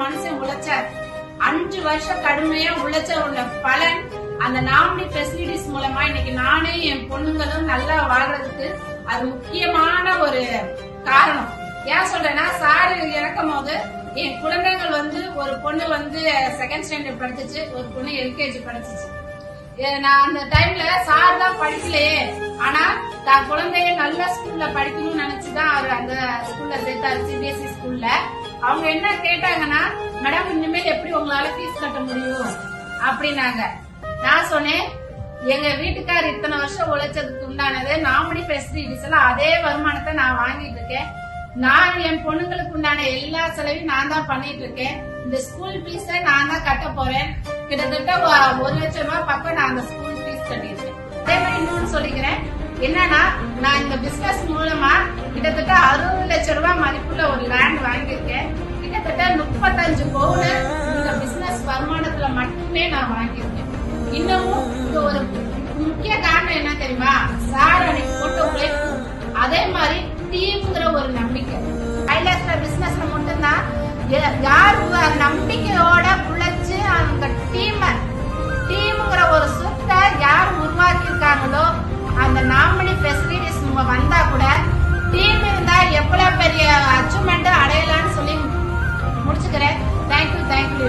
மனுஷன் உழைச்சார். 5 வருஷம் கடுமையா உழைச்ச உள்ள பலன் அந்த நாமினி ஃபெசிலிட்டிஸ் மூலமா இன்னைக்கு நானும் என் பொண்ணுங்களும் நல்லா வாழ்றதுக்கு அது முக்கியமான ஒரு காரணம். ஏன் சொல்றேன்னா, சாரு இறக்கும் போது என் குழந்தைகள் ஒரு பொண்ணு 2nd ஸ்டாண்டர்ட் படிச்சிச்சு, ஒரு பொண்ணு LKG படிச்சிச்சு. நான் அந்த டைம்ல சார் தான் படிக்கலையே, ஆனா தான் குழந்தைய நல்ல ஸ்கூல்ல படிக்கணும்னு நினைச்சுதான் அவர் அந்த ஸ்கூல்ல சேர்த்தாரு, CBSE ஸ்கூல்ல. அவங்க என்ன கேட்டாங்கன்னா, மேடம் இனிமேல் எப்படி உங்களால ஃபீஸ் கட்ட முடியும் அப்படின்னாங்க. நான் சொன்னேன், எங்க வீட்டுக்கார் இத்தனை வருஷம் உழைச்சதுக்கு உண்டானது நாமினி ஃபெசிலிட்டிஸ் எல்லாம் அதே வருமானத்தை நான் வாங்கிட்டு இருக்கேன். நான் என் பொண்ணுங்களுக்கு உண்டான எல்லா செலவையும் நான் தான் பண்ணிட்டு இருக்கேன். இந்த ஸ்கூல் ஃபீஸ நான் தான் கட்ட போறேன். கிட்டத்தட்ட 1 லட்சம் ரூபாய் பக்கம் நான் அந்த ஸ்கூல் ஃபீஸ் கட்டியிருக்கேன். அதே மாதிரி இன்னொன்னு சொல்லிக்கிறேன், என்னன்னா நான் இந்த பிசினஸ் மூலமா கிட்டத்தட்ட 60 லட்சம் ரூபாய் மதிப்புள்ள ஒரு லேண்ட் வாங்கியிருக்கேன். கிட்டத்தட்ட 35 பவுன் இந்த பிசினஸ் வருமானத்துல மட்டுமே நான் வாங்கியிருக்கேன். இன்னமும் இது ஒரு முக்கிய காரணம் என்ன தெரியுமா, சார் அன்னைக்கு போட்ட உழைப்பு, அதே மாதிரி டீம்ங்கிற ஒரு நம்பிக்கை. கைலாஸ்ல பிசினஸ்ல மட்டும்தான் யார் நம்பிக்கையோட உழைச்சு அவங்க டீம்ங்கிற ஒரு சுத்தை யார் உருவாக்கி இருக்காங்களோ, அந்த நாமினி ஃபெசிலிட்டிஸ் வந்தா கூட டீம் இருந்தா எவ்வளவு பெரிய அச்சீவ்மெண்ட் அடையலாம்னு சொல்லி முடிச்சுக்கிறேன். தேங்க்யூ.